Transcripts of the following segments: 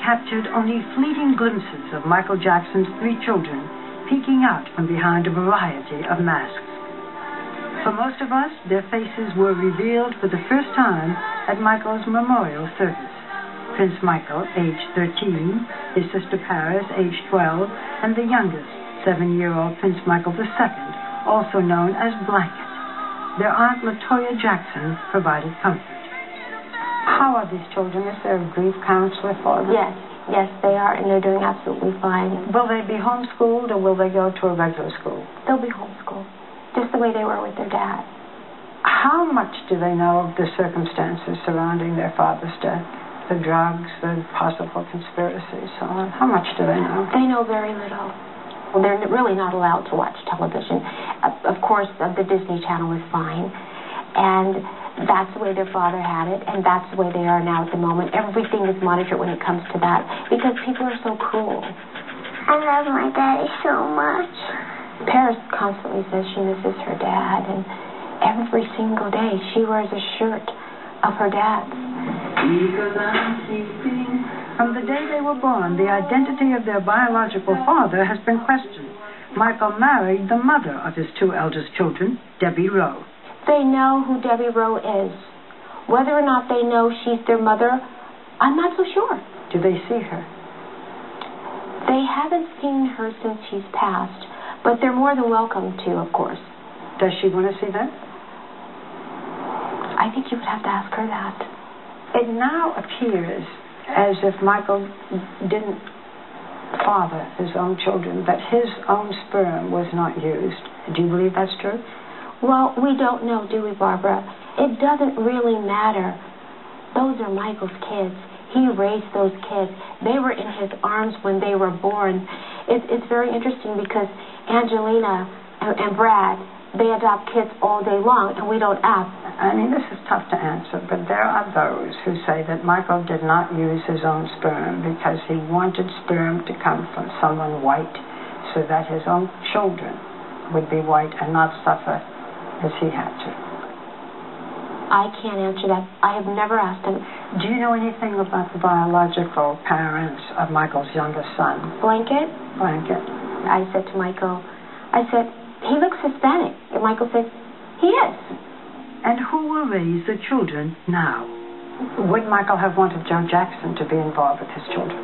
captured only fleeting glimpses of Michael Jackson's 3 children peeking out from behind a variety of masks. For most of us, their faces were revealed for the first time at Michael's memorial service. Prince Michael, aged 13, his sister Paris, aged 12, and the youngest, 7-year-old Prince Michael II, also known as Blanket. Their aunt, Toya Jackson, provided comfort. How are these children? Is there a grief counselor for them? Yes, they are, and they're doing absolutely fine. Will they be homeschooled, or will they go to a regular school? They'll be homeschooled, just the way they were with their dad. How much do they know of the circumstances surrounding their father's death? The drugs, the possible conspiracy, so on. How much do they know? They know very little. Well, they're really not allowed to watch television. Of course, the Disney Channel is fine, and that's the way their father had it, and that's the way they are now at the moment. Everything is monitored when it comes to that, because people are so cruel. I love my daddy so much. Paris constantly says she misses her dad, and every single day she wears a shirt of her dad's. From the day they were born, the identity of their biological father has been questioned. Michael married the mother of his 2 eldest children, Debbie Rowe. They know who Debbie Rowe is. Whether or not they know she's their mother, I'm not so sure. Do they see her? They haven't seen her since she's passed, but they're more than welcome to, of course. Does she want to see them? I think you would have to ask her that. It now appears as if Michael didn't father his own children, that his own sperm was not used. Do you believe that's true? Well, we don't know, do we, Barbara? It doesn't really matter. Those are Michael's kids. He raised those kids. They were in his arms when they were born. It's very interesting because Angelina and Brad, they adopt kids all day long, and we don't ask. I mean, this is tough to answer, but there are those who say that Michael did not use his own sperm because he wanted sperm to come from someone white so that his own children would be white and not suffer as he had to. I can't answer that. I have never asked him. Do you know anything about the biological parents of Michael's youngest son? Blanket? Blanket. I said to Michael, he looks Hispanic. And Michael said, he is. And who will raise the children now? Would Michael have wanted Joe Jackson to be involved with his children?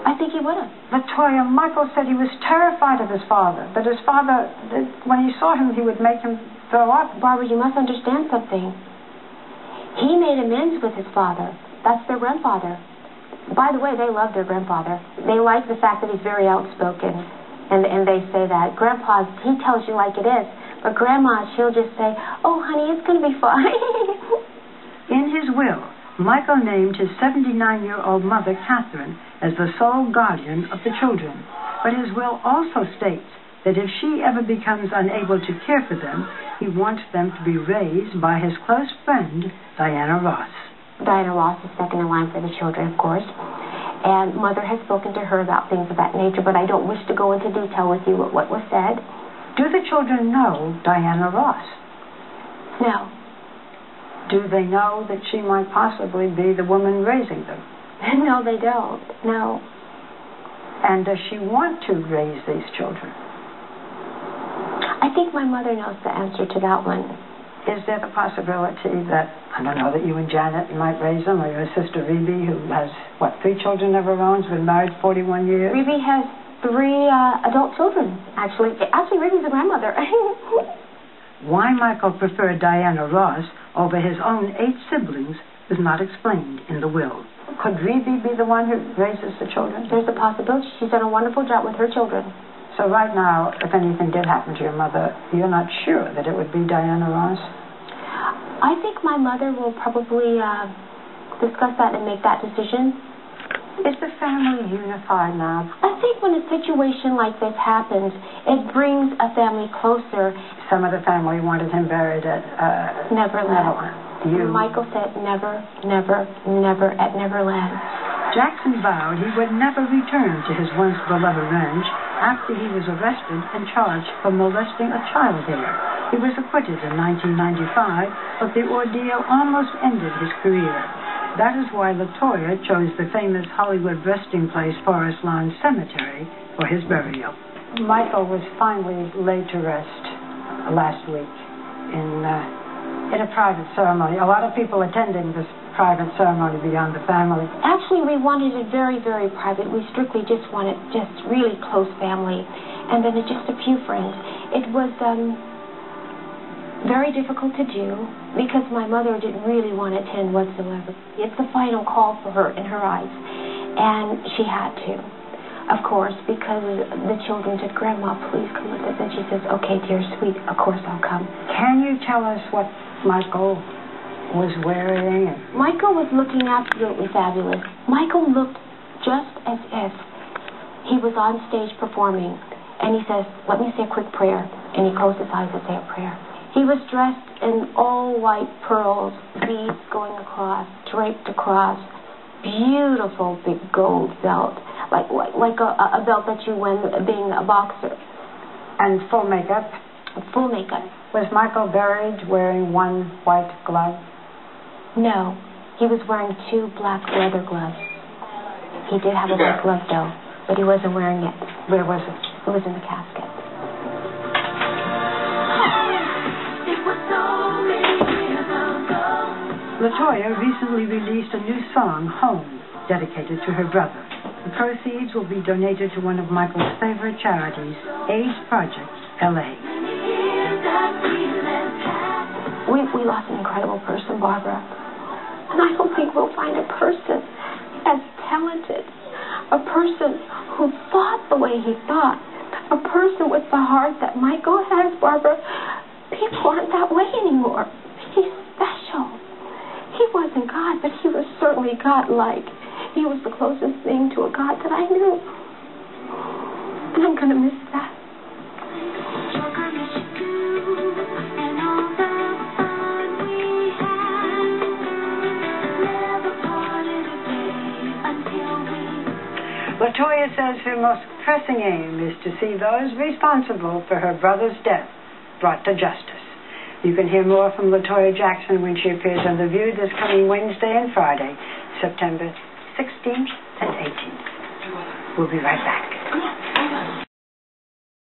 I think he would have. But Toya, Michael said he was terrified of his father, that his father, when he saw him, he would make him throw up. Barbara, you must understand something. He made amends with his father. That's their grandfather. By the way, they love their grandfather. They like the fact that he's very outspoken. And they say that. Grandpa, he tells you like it is. But Grandma, she'll just say, oh, honey, it's going to be fine. In his will, Michael named his 79-year-old mother, Catherine, as the sole guardian of the children. But his will also states that if she ever becomes unable to care for them, he wants them to be raised by his close friend, Diana Ross. Diana Ross is second in line for the children, of course. And Mother has spoken to her about things of that nature, but I don't wish to go into detail with you what was said. Do the children know Diana Ross? No. Do they know that she might possibly be the woman raising them? No, they don't. No. And does she want to raise these children? I think my mother knows the answer to that one. Is there the possibility that, I don't know, that you and Janet might raise them, or your sister Rebe, who has, 3 children of her own, has been married 41 years? Rebe has 3 adult children, actually. Actually, Rebe's a grandmother. Why Michael preferred Diana Ross over his own 8 siblings is not explained in the will. Could Rebe be the one who raises the children? There's a possibility. She's done a wonderful job with her children. So right now, if anything did happen to your mother, you're not sure that it would be Diana Ross? I think my mother will probably discuss that and make that decision. Is the family unified now? I think when a situation like this happens, it brings a family closer. Some of the family wanted him buried at Neverland. Michael said never, never, never at Neverland. Jackson vowed he would never return to his once beloved ranch after he was arrested and charged for molesting a child there. He was acquitted in 1995, but the ordeal almost ended his career. That is why LaToya chose the famous Hollywood resting place Forest Lawn Cemetery for his burial. Michael was finally laid to rest last week in a private ceremony. A lot of people attending this private ceremony beyond the family. Actually, we wanted it very, very private. We strictly just wanted just really close family, and then just a few friends. It was very difficult to do because my mother didn't really want to attend whatsoever. It's the final call for her in her eyes, and she had to, of course, because the children said, "Grandma, please come with us." And she says, "Okay, dear sweet, of course I'll come." Can you tell us what Michael was wearing? Michael was looking absolutely fabulous. Michael looked just as if he was on stage performing, and he says, "Let me say a quick prayer," and he closed his eyes and say a prayer. He was dressed in all white pearls, beads going across, draped across, beautiful big gold belt, like a belt that you wear being a boxer. And full makeup? Full makeup. Was Michael buried wearing one white glove? No, he was wearing 2 black leather gloves. He did have a white glove though, but he wasn't wearing it. Where was it? It was in the casket. LaToya recently released a new song, Home, dedicated to her brother. The proceeds will be donated to one of Michael's favorite charities, AIDS Project, LA. We lost an incredible person, Barbara. And I don't think we'll find a person as talented, a person who thought the way he thought, a person with the heart that Michael has, Barbara. People aren't that way anymore. He's special. He wasn't God, but he was certainly God-like. He was the closest thing to a God that I knew. And I'm going to miss that. LaToya says her most pressing aim is to see those responsible for her brother's death brought to justice. You can hear more from LaToya Jackson when she appears on The View this coming Wednesday and Friday, September 16th and 18th. We'll be right back.